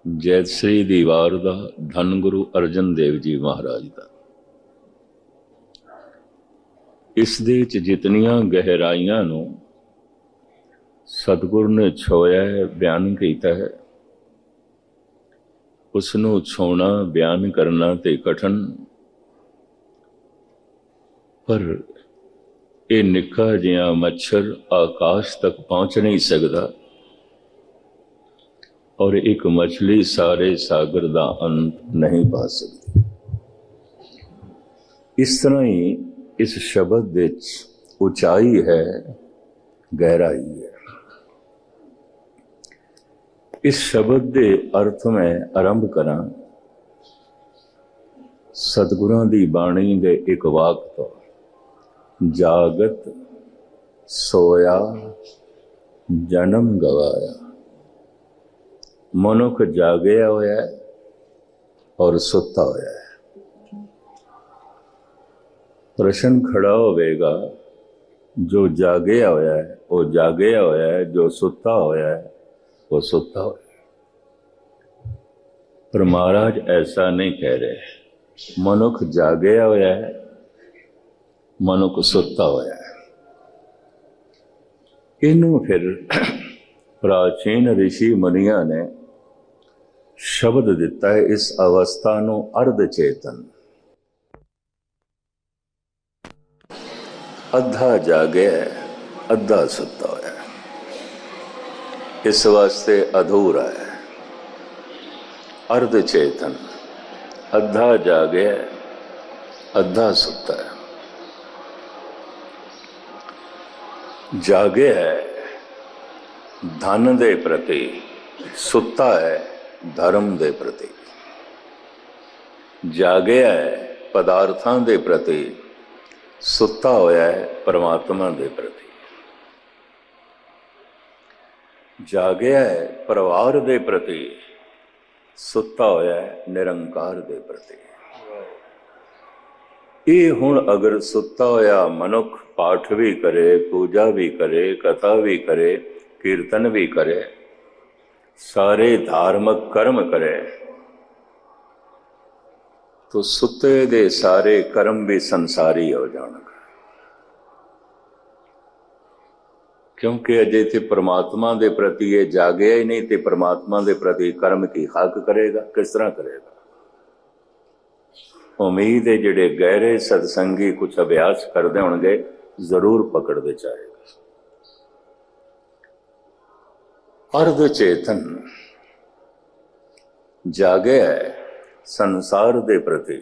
ਜੈ ਸ੍ਰੀ ਦੀ ਵਾਰ ਦਾ ਧੰਨ ਗੁਰੂ ਅਰਜਨ ਦੇਵ ਜੀ ਮਹਾਰਾਜ ਦਾ। ਇਸ ਦੇ ਵਿੱਚ ਜਿਤਨੀਆਂ ਗਹਿਰਾਈਆਂ ਨੂੰ ਸਤਿਗੁਰ ਨੇ ਛੋਇਆ ਹੈ, ਬਿਆਨ ਕੀਤਾ ਹੈ, ਉਸ ਨੂੰ ਛੋਣਾ ਬਿਆਨ ਕਰਨਾ ਤੇ ਕਠਨ, ਪਰ ਇਹ ਨਿੱਕਾ ਜਿਹਾ ਮੱਛਰ ਆਕਾਸ਼ ਤੱਕ ਪਹੁੰਚ ਨਹੀਂ ਸਕਦਾ और एक मछली सारे सागर का अंत नहीं पा सकती। इस तरह ही इस शब्द विच उचाई है, गहराई है। इस शब्द के अर्थ में आरंभ करा सतगुरां दी बाणी दे एक वाक तो, जागत सोया जन्म गवाया। मनुख जागया होया है और सुता होया है। प्रश्न खड़ा होगा, जो जागया होया है वो जागया होया है, जो सुता होया है वो सुता होया है। पर महाराज ऐसा नहीं कह रहे। मनुख जागया होया है, मनुख सुता होया है। इनू फिर प्राचीन ऋषि मुनिया ने शब्द दिता है, इस अवस्था नू अर्ध चेतन। अद्धा जागे है, अद्धा सुता होया है, इस वास्ते अधूरा है। अर्ध चेतन, अद्धा जागे है, अद्धा सुता है। जागे है धन दे प्रति, सुता है धर्म दे प्रति। जागया है पदार्थां दे प्रति, सुता होया है परमात्मा दे प्रति। जागया है परिवार दे प्रति, सुता होया है निरंकार दे प्रति। ये हुण अगर सुता होया मनुख पाठ भी करे, पूजा भी करे, कथा भी करे, कीर्तन भी करे, सारे धार्मिक कर्म करे, तो सुते दे सारे कर्म भी संसारी हो जाएंगे। क्योंकि अजे ते परमात्मा दे प्रति ये जागया ही नहीं, तो परमात्मा दे प्रति कर्म की हक करेगा, किस तरह करेगा। उम्मीद है जिहड़े गहरे सत्संगी कुछ अभ्यास करते होंगे जरूर पकड़ते चाहेगा। अर्ध चेतन जागे है संसार दे प्रति,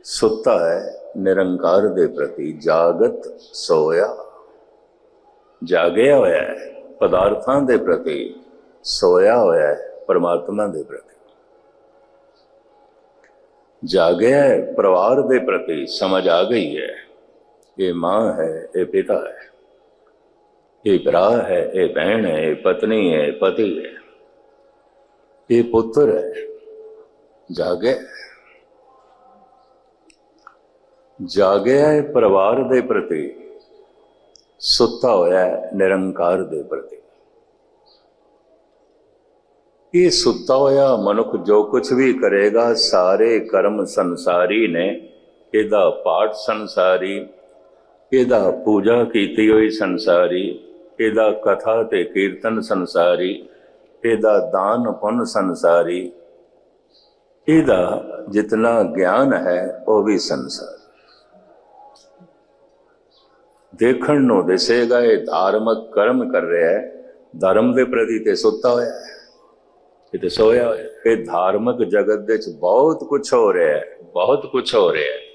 सुता है निरंकार दे प्रति। जागत सोया, जागया होया है पदार्थां दे प्रति, सोया होया है परमात्मा दे प्रति। जागया है परिवार दे प्रति, समझ आ गई है ये माँ है, ये पिता है, ये भरा है, ये बहन है, ये पत्नी है, पति है, ये पुत्र है। जागे जागे है परिवार दे प्रति, सुता होया है निरंकार दे प्रति। ये सुता होया मनुख जो कुछ भी करेगा, सारे कर्म संसारी ने। इहदा पाठ संसारी, इहदा पूजा कीती हुई संसारी, इहदा कथा ते कीर्तन संसारी, इहदा दान पुण्य संसारी, इहदा जितना ज्ञान है वो भी संसारी। देखण नूं दिसेगा ये धार्मिक कर्म कर रहा है, धर्म के प्रति ते सुता होया है, ये ते सोया होया है। ये धार्मिक जगत दे च बहुत कुछ हो रहा है, बहुत कुछ हो रहा है।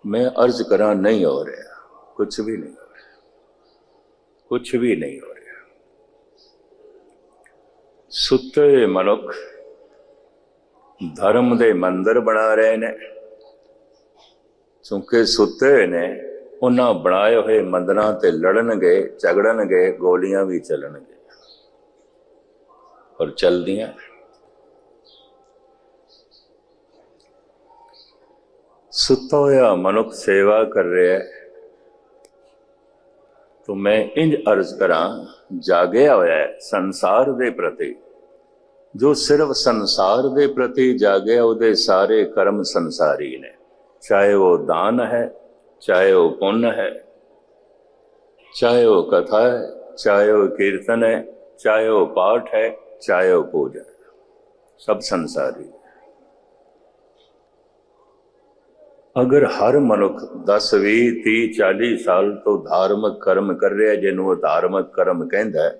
मैं अर्ज करा नहीं हो रहा, कुछ भी नहीं हो रहा, कुछ भी नहीं हो रहा। सुते मनुख धर्म दे मंदिर बना रहे ने, क्योंकि सुते ने उन्हां बनाए हुए मंदिरां ते लड़नगे, झगड़नगे, गोलियां भी चलणगे और चलदियां। सुता होया मनुख सेवा कर रहा है, तो मैं इंज अर्ज करा, जागया होया है संसार दे प्रति, जो सिर्फ संसार के प्रति जागे उहदे सारे कर्म संसारी ने, चाहे वो दान है, चाहे वो पुण्य है, चाहे वो कथा है, चाहे वो कीर्तन है, चाहे वो पाठ है, चाहे वो पूजा है, सब संसारी। अगर हर मनुख 10, 20, 30, 40 साल तो धार्मिक कर्म कर रहा, जिन्हों धार्मिक कर्म कहता है,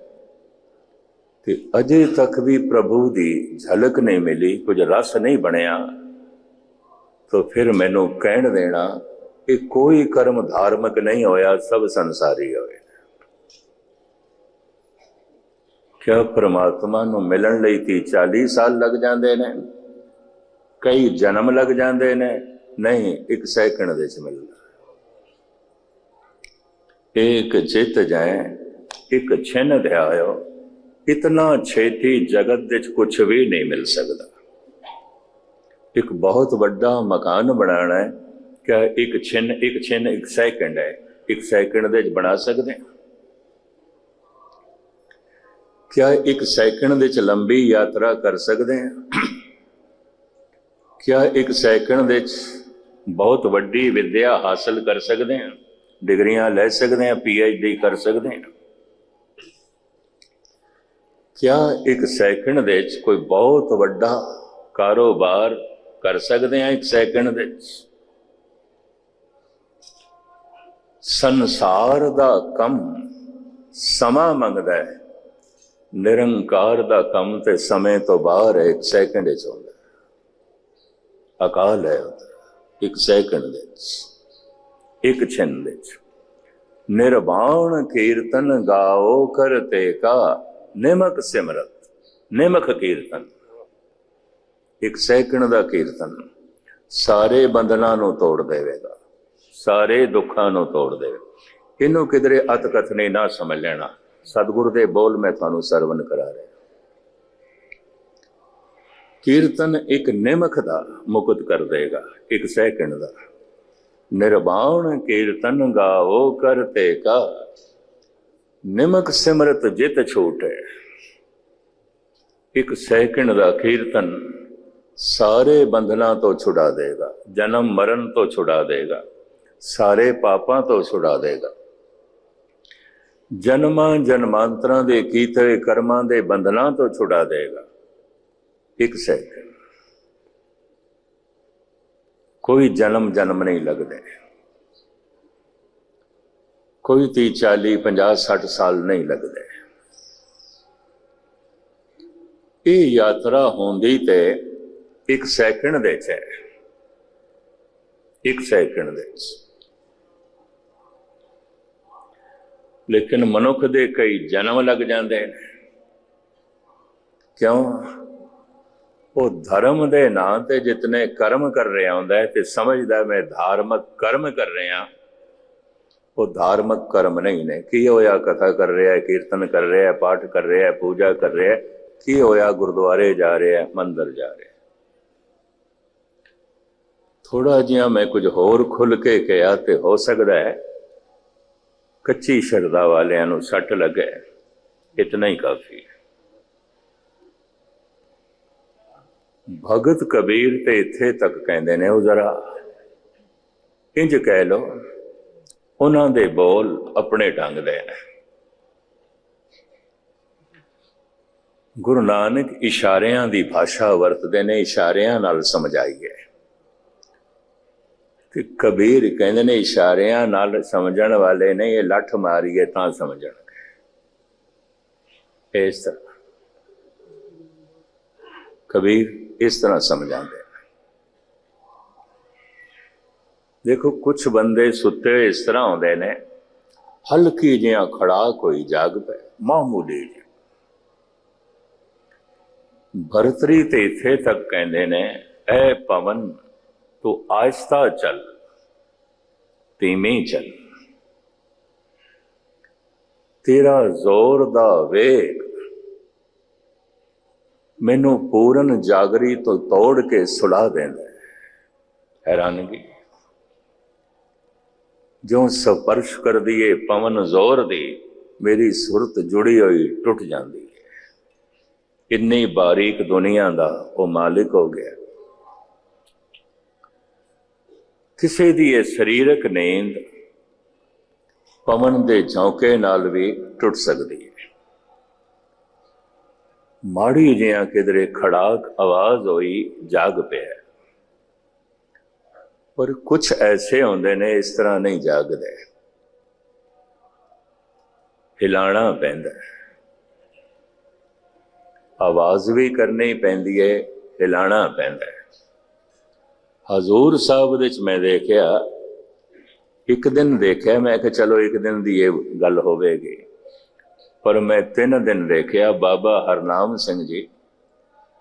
तो अजे तक भी प्रभु की झलक नहीं मिली, कुछ रस नहीं बनया, तो फिर मैनू कहण देना कि कोई कर्म धार्मिक नहीं होया, सब संसारी होए। क्या परमात्मा नू मिलण लई 30, 40 साल लग जाते ने, कई जन्म लग जाते ने? नहीं, एक सैकंड दे च मिलदा। एक चित जाए एक छिन ध्यायो, इतना छेती जगत दे च कुछ भी नहीं मिल सकता। एक बहुत बड़ा मकान बनाना है, क्या एक छिन एक सैकंड है, एक सैकंड दे च बना सकते हैं? क्या एक सैकंड दे च लंबी यात्रा कर सकते हैं? क्या एक सैकंड दे च बहुत वड्डी विद्या हासिल कर सकते हैं, डिग्रियां ले सकते हैं, PhD कर सकते हैं? क्या एक सैकंड दे च कोई बहुत वड्डा कारोबार कर सकते हैं? एक सैकंड दे च संसार दा कम समा मंगदा है, निरंकार दा कम ते समय तो बाहर है, एक सैकंड च होंदा है। अकाल है उधर, एक सैकंड दे एक छिन दे। निर्वाण कीर्तन गाओ करते का, निमक सिमरत, निमक कीर्तन, एक सैकंड दा कीर्तन सारे बंधना नू तोड़ देवेगा, सारे दुखा नू तोड़ देवे। इनू किधरे अत कथनी ना समझ लेना, सतगुरु दे बोल मैं थानू सरवण करा रहा। कीर्तन एक निमक दा मुकुत कर देगा, एक सैकंड दा। निर्वाण कीर्तन गाओ करते का, निमक सिमरत जित छूटे। एक सैकंड दा कीर्तन सारे बंधना तो छुड़ा देगा, जन्म मरण तो छुड़ा देगा, सारे पापां तो छुड़ा देगा, जन्मां जन्मांतरां दे कीते कर्मां दे बंधना तो छुड़ा देगा। एक सैकंड, कोई जन्म नहीं लगते, कोई 30, 40, 50, 60 साल नहीं लगते। ये यात्रा होंदी ते एक सैकंड दे च है, एक सैकंड दे च। लेकिन मनुख दे कई जन्म लग जाते हैं। क्यों? वो धर्म दे नां ते जितने कर्म कर रहा होंदा है ते समझदा मैं धार्मिक कर्म कर रहा, वो धार्मिक कर्म नहीं ने। की होया? कथा कर रहा है, कीर्तन कर रहा है, पाठ कर रहा है, पूजा कर रहा है। की होया? गुरुद्वारे जा रहे हैं, मंदिर जा रहे हैं। थोड़ा जिहा मैं कुछ होर खुल के कहा तो हो सकता है कच्ची शरदा वालियां नूं सट लगे, इतना ही काफी है। भगत कबीर ते इत्थे तक कहते ने, वो जरा इंज कह लो, उन्हां दे बोल अपने ढंग दे ने। गुरु नानक इशारियां दी भाषा वरतदे ने, इशारियां नाल समझाइए। कि कबीर कहते ने इशारियां नाल समझण वाले ने, ये लठ मारीए तां समझणगे। इस तरह कबीर इस तरह समझाते। देखो कुछ बंदे सुते इस तरह होंदे ने, हल्की जिहा खड़ाक होई जाग पे, मामूली जी। भरतरी ते इत्थे तक कहते ने, ऐ पवन तू आहिस्ता चल, धीमी चल, तेरा जोर दा वेग मैनू पूरन जागरी तो तोड़ के सुला देंदा है। हैरानगी, जो स्पर्श कर दिए पवन जोर दी, मेरी सुरत जुड़ी हुई टुट जाती है। इन्नी बारीक दुनिया का वो मालिक हो गया। किसी दी ये शरीरक नींद पवन के झोंके नाल भी टुट सकती है। माड़ी जिया किधरे खड़ाक आवाज होई जाग पिया। पर कुछ ऐसे होंदे ने इस तरह नहीं जागदे, हिलाना पैंदा, आवाज भी करनी पैंदी है, हिलाना पैंदा है। हजूर साहब दे मैं देखा, एक दिन देखा, मैं कि चलो एक दिन की ये गल होवेगी, पर मैं 3 दिन देखा बाबा हरनाम सिंह जी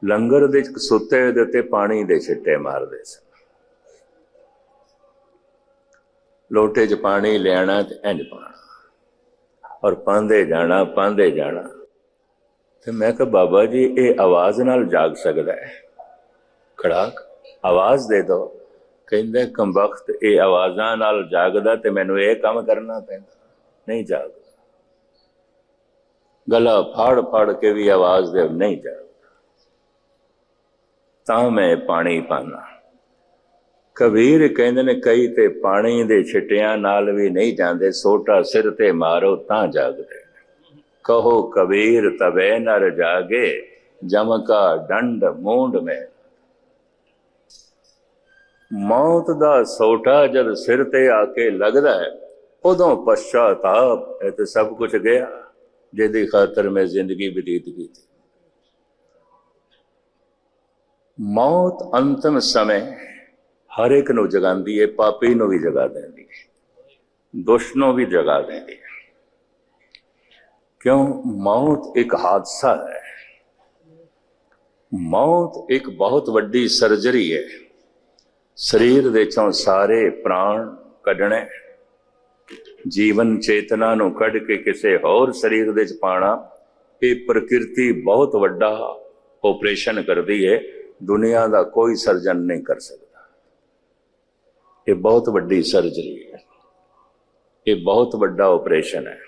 लंगर दे सुते दे उत्ते पानी दे छिट्टे मारदे सन। लोटे च पानी लियाना ते इंज पाना और पांदे जाना पांदे जाना। तो मैं कहा बाबा जी ये आवाज नाल जाग सकता है? खड़ाक आवाज दे दो। कहंदे कमबख्त ये आवाज़ां नाल जागदा ते मैनू ये काम करना पैंदा, नहीं जागदा। गला फाड़ फाड़ के भी आवाज दे, नहीं जागदा। तां मैं पानी पाना। कबीर कहंदे ने कई ते पानी दे छिटियां नाल भी नहीं जांदे, सोटा सिर ते मारो तां जागदे। कहो कबीर तबे नर जागे, जम का डंड मूंड में। मौत दा सोटा जब सिर ते आके लगदा है, उदों पश्चाताप है तो सब कुछ गया जिहदी खातर मैं जिंदगी बतीत की थी। मौत अंतिम समय हर एक नूं जगांदी है, पापी नूं भी जगा देंदी है, दुष्ट नूं भी जगा देंदी है। क्यों? मौत एक हादसा है, मौत एक बहुत वड्डी सर्जरी है। शरीर दे चों सारे प्राण कढने, जीवन चेतना नूं कढ के किसी होर शरीर दे च पाना, ये प्रकृति बहुत वड्डा ऑपरेशन करती है, दुनिया का कोई सर्जन नहीं कर सकता। ये बहुत वड्डी सर्जरी है, ये बहुत वड्डा ऑपरेशन है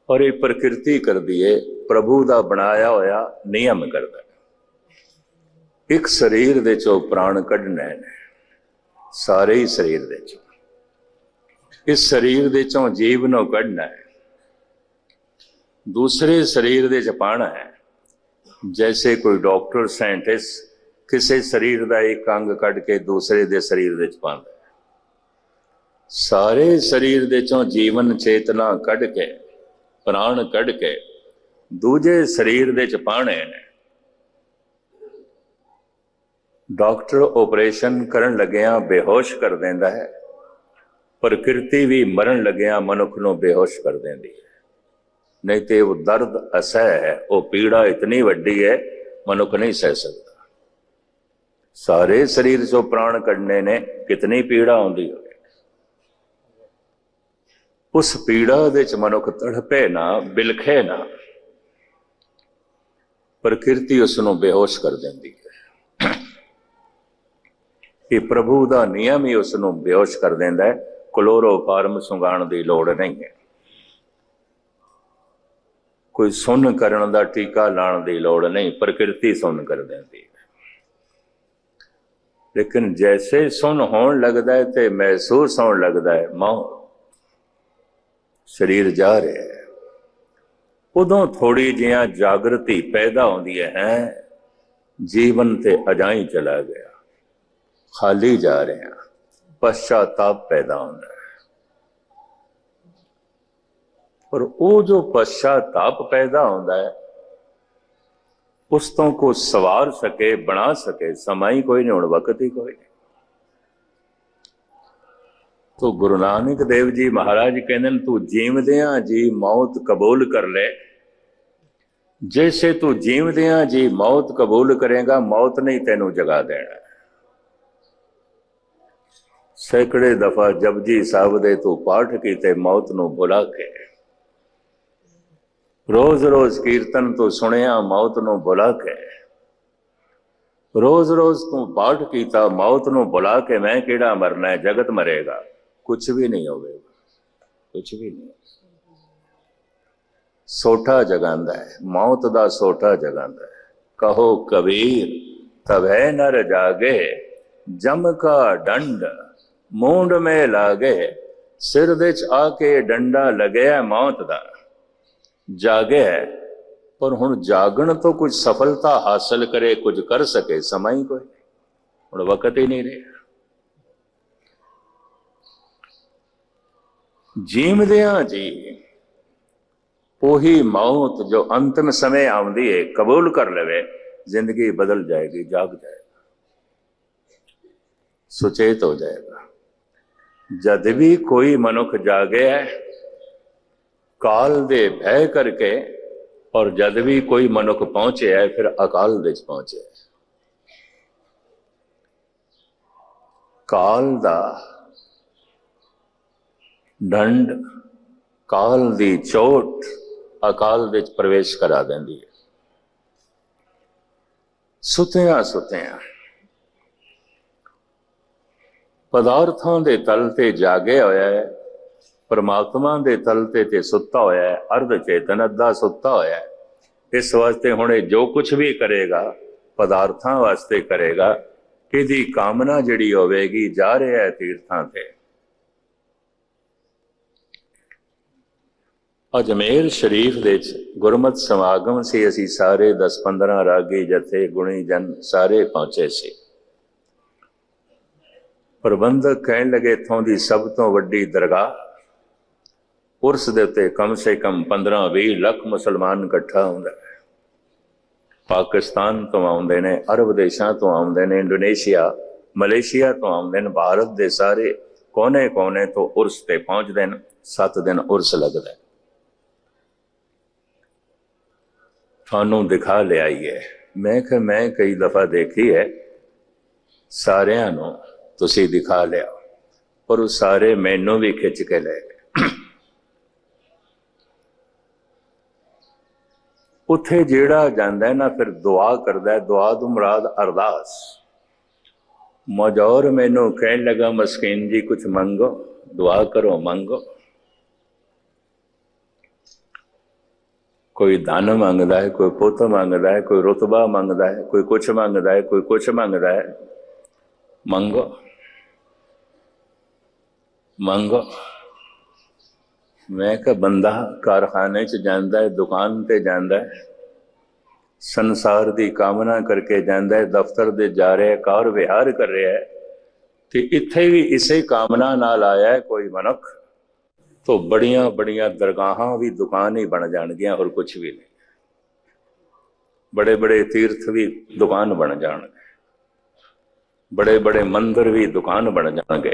और ये प्रकृति करती है, प्रभु का बनाया होया नियम करता है। एक शरीर दे चो प्राण कढने ने, सारे ही शरीर दे चो, इस शरीर दे चो जीव नूं कढना है, दूसरे शरीर दे च पाना है। जैसे कोई डॉक्टर साइंटिस्ट किसी शरीर का एक अंग कढ के दूसरे दे शरीर दे च पांदा है, सारे शरीर दे चो जीवन चेतना कढ के प्राण कढ के दूजे शरीर दे च पाने ने। डॉक्टर ऑपरेशन करन लग्या बेहोश कर देंदा है, प्रकृति भी मरण लग्या मनुख नूं बेहोश कर देंदी है। नहीं तो वो दर्द असह है, वो पीड़ा इतनी वड्डी है मनुख नहीं सह सकता। सारे शरीर चो प्राण कढने ने, कितनी पीड़ा होंदी होवे। उस पीड़ा दे च मनुख तड़पे ना, बिलखे ना, प्रकृति उसनों बेहोश कर देंदी है। ये प्रभु का नियम ही उसनों बेहोश कर देंदा है। क्लोरोफार्म सुंघाण की लोड़ नहीं है, कोई सुन करन दा टीका लाण की लोड़ नहीं, प्रकृति सुन कर देंदी है। लेकिन जैसे सुन होण लगदा है तो महसूस होण लगदा है मौत, शरीर जा रहा है, उदों थोड़ी जिहा जागृति पैदा होंदी है, जीवन ते अजाई चला गया, खाली जा रहे हैं, पश्चाताप पैदा होता है। और वो जो पश्चाताप पैदा होता है, उस तो को सवार सके, बना सके समा ही कोई नहीं, हुण वक्त ही कोई नहीं। तो गुरु नानक देव जी महाराज कहते हैं, तू जीवदियां जी मौत कबूल कर ले। जैसे तू जीवदियां जी मौत कबूल करेगा, मौत नहीं तेनू जगा देना। सैकड़े दफा जपजी साहब दे तू पाठ कीते मौत नू भुला के, रोज रोज कीर्तन तू सुनिया मौत नू भुला के, रोज रोज तू पाठ कीता मौत नू भुला के, मैं केड़ा मरना है, जगत मरेगा, कुछ भी नहीं होगा, कुछ भी नहीं। सोठा जगांदा है, मौत दा सोठा जगांदा है। कहो कबीर तबै नर जागे, जम का डंड मूंड में लागे। सिर विच आके डंडा लग्या मौत दा, जागे पर हुण जागण तो कुछ सफलता हासिल करे, कुछ कर सके समा ही कोई नहीं, हुण वक्त ही नहीं रहा। जीवदियां जी ਉਹੀ मौत जो अंतिम समय आउंदी है कबूल कर लवे, जिंदगी बदल जाएगी, जाग जाएगा, सुचेत हो जाएगा। जद भी कोई मनुख जागे है काल दे भय करके, और जद भी कोई मनुख पहुंचे है फिर अकाल दे पहुंचे है। काल दा दंड, काल दी चोट अकाल दे प्रवेश करा देंदी है। सुतिया सुतिया पदार्थों के तल ते जागे होया है, परमात्मा के तल ते सुता होया है, अर्ध चेतन अद्धा सुता होया है। इस वास्ते हुणे जो कुछ भी करेगा पदार्थों वास्ते करेगा, कि कामना जिहड़ी होवेगी जा रहा है तीर्थां ते। अजमेर शरीफ दे गुरमत समागम से असी सारे 10-15 रागी जथे गुणी जन सारे पहुंचे से। प्रबंधक कहन लगे इत्थों दी सब तो वड्डी दरगाह उर्स दे उत्ते कम से कम 15-20 लाख मुसलमान इकट्ठा हुंदा है। पाकिस्तान तो आउंदे ने, अरब देशां तो आउंदे ने, इंडोनेशिया मलेशिया तो आउंदे ने, भारत दे सारे कोने कोने तो उर्स ते पहुंचदे ने। 7 दिन उर्स लगदा है। थानू दिखा लिया ही है। मैं कई दफा देखी है, सारियां नू तुसी दिखा लिया, पर वो सारे मैनू भी खिंच के ले गए। उत्थे जेड़ा जांदा है ना फिर दुआ करदा है, दुआ तो मुराद अरदास। मौजौर मैनू कहन लगा मस्कीन जी कुछ मंगो, दुआ करो, मंगो। कोई धन मंगदा है, कोई पुत मंगदा है, कोई रुतबा मंगदा है, कोई कुछ मंगदा है, कोई कुछ मंगदा है। मंगो मंगो। मैं कहा बंदा कारखाने च जांदा है, दुकान ते जांदा है, संसार दी कामना करके जांदा है, दफ्तर दे जा रहा है, कार विहार कर रहा है, तो इत्थे भी इसे कामना नाल आया है कोई मनुख, तो बड़िया बड़िया दरगाहां भी दुकान ही बन जाणगियां, और कुछ भी नहीं। बड़े बड़े तीर्थ भी दुकान बन जाणगे, बड़े बड़े मंदिर भी दुकान बन जाणगे।